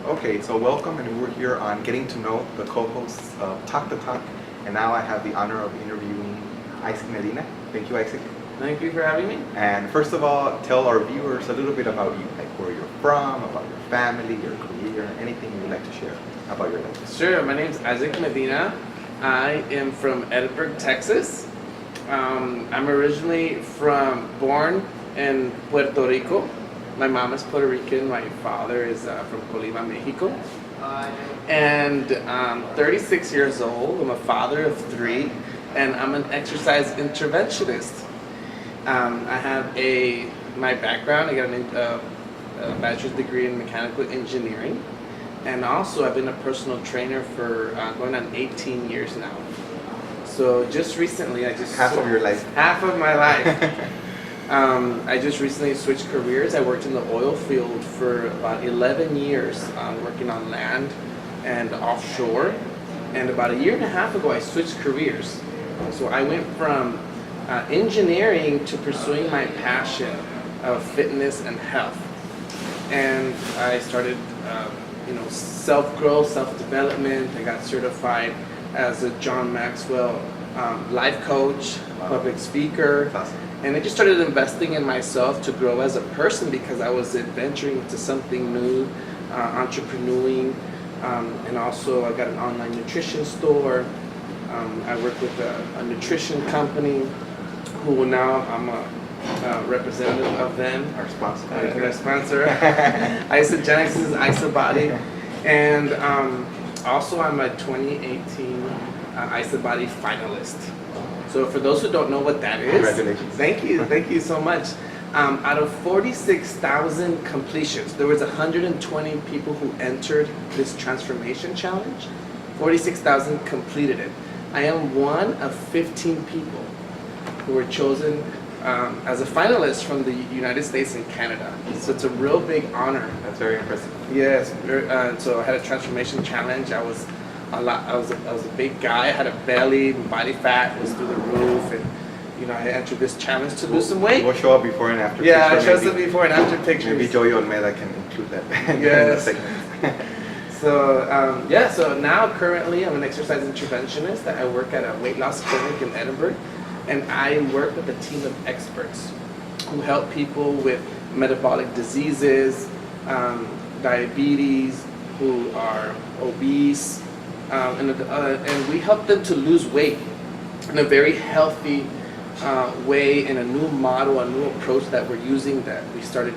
Okay, so welcome, and we're here on getting to know the co-hosts of Talk the Talk, and now I have the honor of interviewing Isaac Medina. Thank you, Isaac. Thank you for having me. And first of all, tell our viewers a little bit about you, like where you're from, about your family, your career, anything you'd like to share about your life. Sure, my name's Isaac Medina. I am from Edinburgh, Texas. I'm originally born in Puerto Rico. My mom is Puerto Rican, my father is from Colima, Mexico. And I'm 36 years old, I'm a father of 3, and I'm an exercise interventionist. I have my background, I got a bachelor's degree in mechanical engineering, and also I've been a personal trainer for going on 18 years now. So just recently, Half of your life. Half of my life. I just recently switched careers. I worked in the oil field for about 11 years, working on land and offshore. And about a year and a half ago, I switched careers. So I went from engineering to pursuing my passion of fitness and health. And I started, self-growth, self-development. I got certified as a John Maxwell life coach, public speaker. Awesome. And I just started investing in myself to grow as a person because I was adventuring into something new, entrepreneuring, and also I got an online nutrition store. I work with a nutrition company who now I'm a representative of them. Our sponsor. Their sponsor. Isogenics is Isobody. And also I'm a 2018 Isobody finalist. So for those who don't know what that is, congratulations. Thank you so much. Out of 46,000 completions, there was 120 people who entered this transformation challenge. 46,000 completed it. I am one of 15 people who were chosen as a finalist from the United States and Canada. So it's a real big honor. That's very impressive. Yes. So I had a transformation challenge. I was a big guy. I had a belly, my body fat was through the roof, and I entered this challenge to lose some weight. We'll show a before and after Yeah, I picture. showed some before and after pictures. Maybe Joey Olmeda can include that in the Yes. segment. So now currently I'm an exercise interventionist. I work at a weight loss clinic in Edinburgh, and I work with a team of experts who help people with metabolic diseases, diabetes, who are obese, and we help them to lose weight in a very healthy way, in a new model, a new approach that we're using that we started.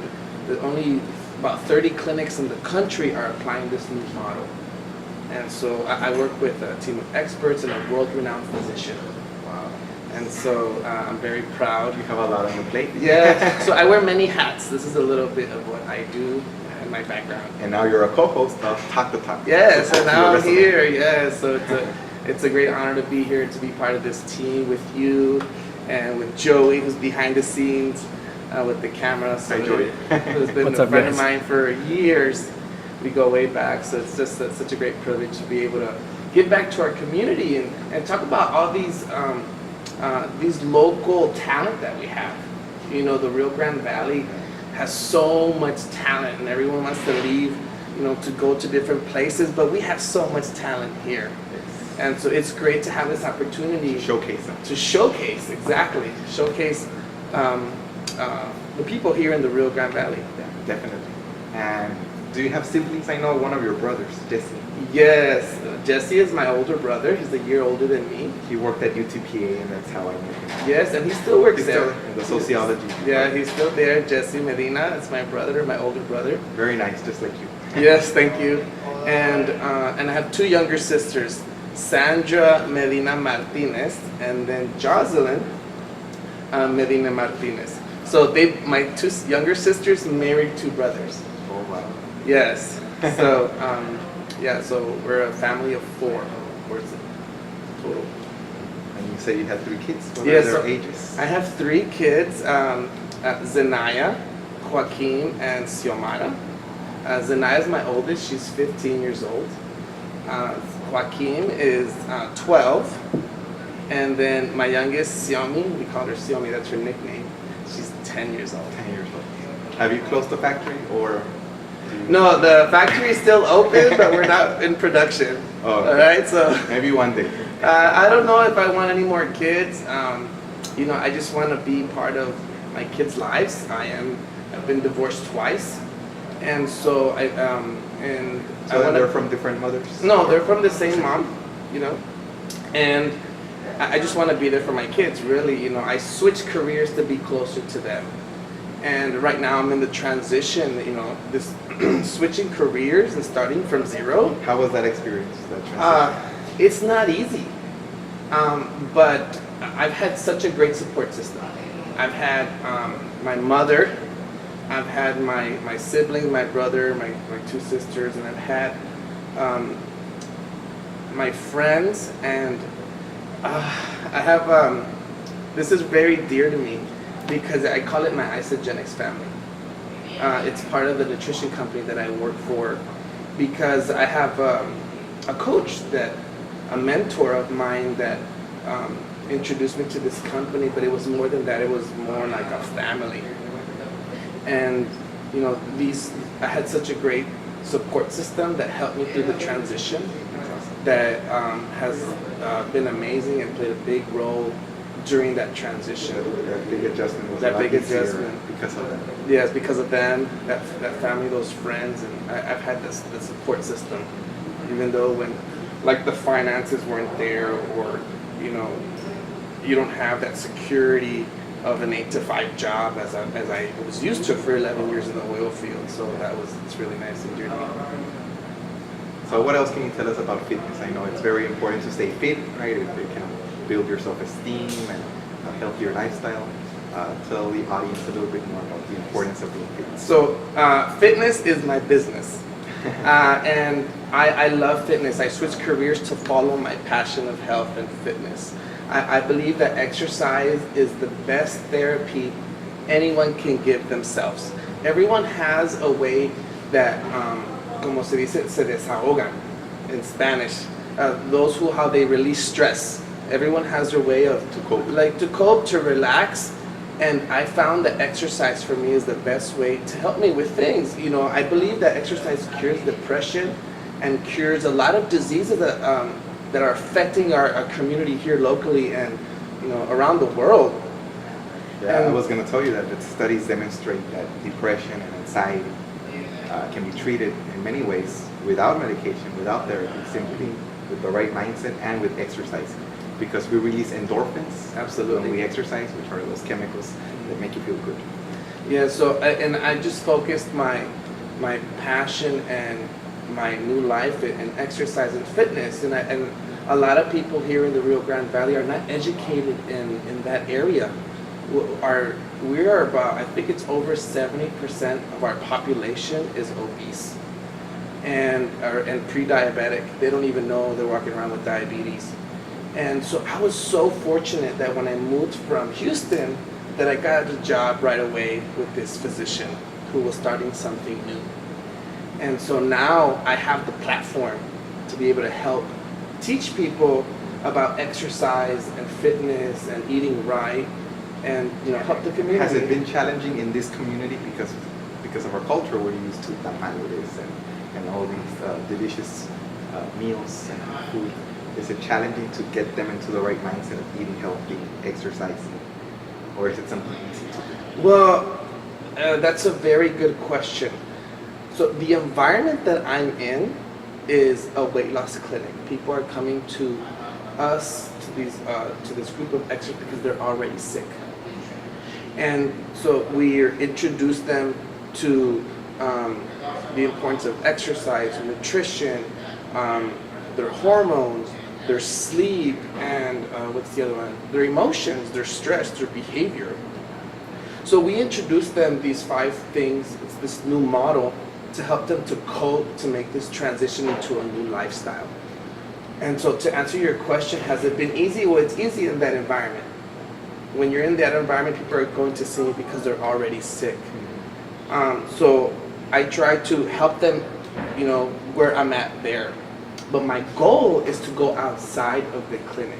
Only about 30 clinics in the country are applying this new model. And so I work with a team of experts and a world-renowned physician. Wow. And so I'm very proud. You have a lot on your plate. Yeah, so I wear many hats. This is a little bit of what I do and my background. And now you're a co-host of Talk the Talk. Yes, So and now I'm resume. here. Yes, so it's a great honor to be here, to be part of this team with you and with Joey, who's behind the scenes with the camera. So Hi, Joey. Who's been What's a up, friend guys? of mine for years. We go way back, so it's just such a great privilege to be able to give back to our community and talk about all these local talent that we have. The Rio Grande Valley has so much talent, and everyone wants to leave, to go to different places, but we have so much talent here. And so it's great to have this opportunity Showcase them. to showcase the people here in the Rio Grande Valley. Yeah, definitely. And do you have siblings? I know one of your brothers, Jesse. Yes, Jesse is my older brother. He's a year older than me. He worked at UTPA, and that's how I met him. Yes, and he still works He's there. still in the sociology. Yeah, he's still there. Jesse Medina. It's my brother, my older brother. Very nice, just like you. Yes, thank you. And I have 2 younger sisters, Sandra Medina Martinez, and then Jocelyn Medina Martinez. So my 2 younger sisters married 2 brothers. Oh, wow. Yes. So so we're a family of 4, total. And you said you had 3 kids. What Yes, are their so ages? I have 3 kids, Zenaya, Joaquin, and Xiomara. Zenaya is my oldest. She's 15 years old. Joaquin is 12. And then my youngest, Xiaomi, we call her Xiaomi, that's her nickname. She's 10 years old. 10 years old. Have you closed the factory or No, the factory is still open, but we're not in production. Oh, okay. All right, so Maybe one day. I don't know if I want any more kids. I just want to be part of my kids' lives. I've been divorced twice, and so So they're from different mothers? No, they're from the same mom, and I just want to be there for my kids. Really, I switched careers to be closer to them, and right now I'm in the transition. This switching careers and starting from zero. How was that experience, that transition? It's not easy, but I've had such a great support system. I've had my mother, I've had my siblings, my brother, my two sisters, and I've had my friends, and I have, this is very dear to me because I call it my Isogenics family. It's part of the nutrition company that I work for because I have a coach, a mentor of mine that introduced me to this company, but it was more than that. It was more like a family. And I had such a great support system that helped me through the transition that has been amazing and played a big role during that transition. That big adjustment was That a lot big easier adjustment. because of that. Yes, because of them, that family, those friends, and I've had the support system, even though when the finances weren't there, or you don't have that security of an 8-to-5 job as I was used to for 11 years in the oil field. So it's really nice and dear to me. So what else can you tell us about fitness? I know it's very important to stay fit, right? It can build your self-esteem and a healthier lifestyle. Tell the audience a little bit more about the importance of being fit. So fitness is my business. And I love fitness. I switched careers to follow my passion of health and fitness. I believe that exercise is the best therapy anyone can give themselves. Everyone has a way that, como se dice, se desahogan in Spanish. How they release stress. Everyone has their way of to cope, to relax. And I found that exercise for me is the best way to help me with things. I believe that exercise cures depression and cures a lot of diseases that are affecting our community here locally and around the world. Yeah, I was going to tell you that studies demonstrate that depression and anxiety can be treated in many ways without medication, without therapy, simply with the right mindset and with exercise. Because we release endorphins, Absolutely, when we exercise, which are those chemicals that make you feel good. Yeah. So and I just focused my passion and my new life in exercise and fitness, and a lot of people here in the Rio Grande Valley are not educated in that area. We are about, I think it's over 70% of our population is obese and pre-diabetic. They don't even know they're walking around with diabetes. And so I was so fortunate that when I moved from Houston, that I got a job right away with this physician who was starting something new. And so now I have the platform to be able to help teach people about exercise and fitness and eating right, and help the community. Has it been challenging in this community because of our culture? We're used to tamales and all these delicious meals and food. Is it challenging to get them into the right mindset of eating healthy, exercising, or is it something easy to do? Well, that's a very good question. So the environment that I'm in is a weight loss clinic. People are coming to us, to this group of experts because they're already sick. And so we introduce them to the importance of exercise, nutrition, their hormones, their sleep, and what's the other one? Their emotions, their stress, their behavior. So we introduced them these 5 things. It's this new model to help them to cope, to make this transition into a new lifestyle. And so to answer your question, has it been easy? Well, it's easy in that environment. When you're in that environment, people are going to see me because they're already sick. So I try to help them, where I'm at there. But my goal is to go outside of the clinic.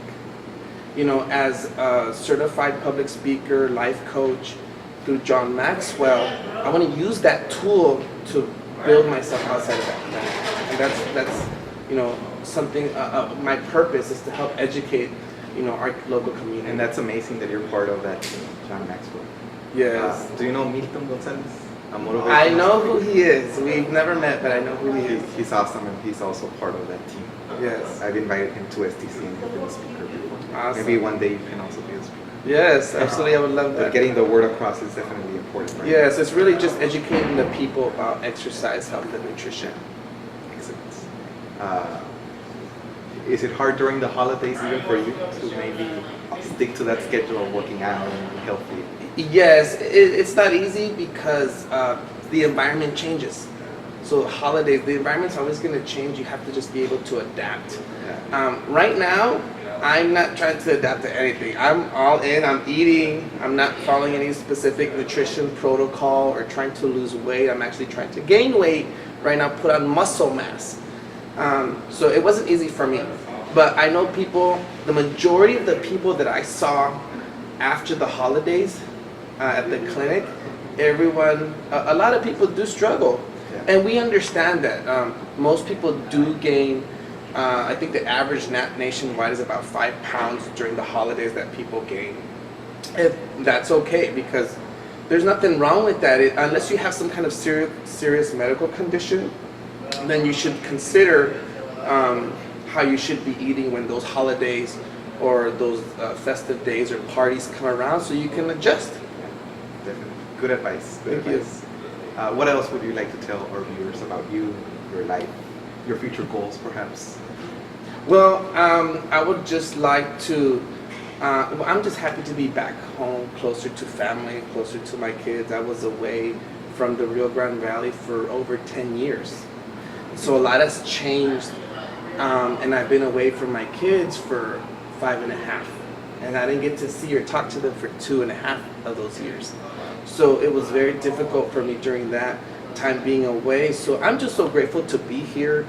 As a certified public speaker, life coach through John Maxwell, I want to use that tool to build myself outside of that clinic. And that's something. My purpose is to help educate our local community. And that's amazing that you're part of that team, John Maxwell. Yes. Do you know Milton Gonzalez? I know who he is. We've never met, but I know who he is. He's awesome, and he's also part of that team. Yes. I've invited him to STC and he's been a speaker before. Awesome. Maybe one day you can also be a speaker. Yes, absolutely. I would love But that. getting the word across is definitely important, right? Yes, it's really just educating the people about exercise, health, and nutrition. Excellent. Is it hard during the holidays even for you to maybe stick to that schedule of working out and be healthy? Yes, it's not easy because the environment changes. So holidays, the environment's always going to change. You have to just be able to adapt. Yeah. Right now, I'm not trying to adapt to anything. I'm all in. I'm eating. I'm not following any specific nutrition protocol or trying to lose weight. I'm actually trying to gain weight right now, put on muscle mass. So it wasn't easy for me. But I know people, the majority of the people that I saw after the holidays at the clinic, a lot of people do struggle. Yeah. And we understand that. Most people do gain, I think the average nationwide is about 5 pounds during the holidays that people gain. And that's okay because there's nothing wrong with that. Unless you have some kind of serious medical condition, then you should consider how you should be eating when those holidays or those festive days or parties come around so you can adjust. Definitely. Good advice. Good Thank you. advice. What else would you like to tell our viewers about you, your life, your future goals, perhaps? Well, I would just like to, I'm just happy to be back home, closer to family, closer to my kids. I was away from the Rio Grande Valley for over 10 years. So a lot has changed, and I've been away from my kids for 5.5. And I didn't get to see or talk to them for 2.5 of those years. So it was very difficult for me during that time being away. So I'm just so grateful to be here.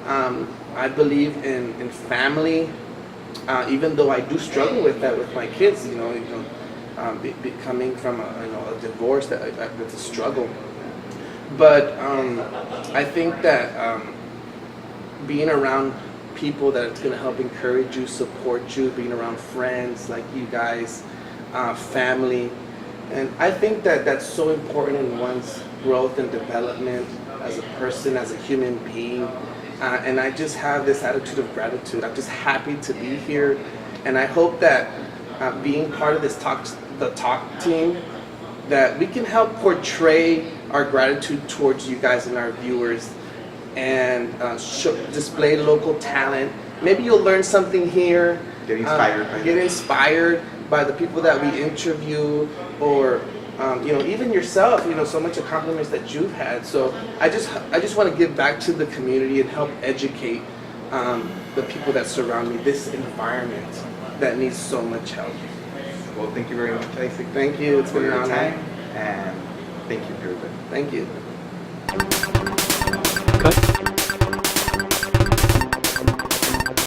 I believe in family, even though I do struggle with that with my kids. Coming from a divorce, that's a struggle. But I think that being around people that's going to help encourage you, support you, being around friends like you guys, family, and I think that that's so important in one's growth and development as a person, as a human being. And I just have this attitude of gratitude. I'm just happy to be here, and I hope that being part of the talk team, that we can help portray our gratitude towards you guys and our viewers, and display local talent. Maybe you'll learn something here. Get inspired. Get inspired by the people that we interview, or even yourself. So much of compliments that you've had. So I just want to give back to the community and help educate the people that surround me. This environment that needs so much help. Well, thank you very much, Isaac. Thank you. It's been an for your honor. time, and thank you, everybody. Thank you.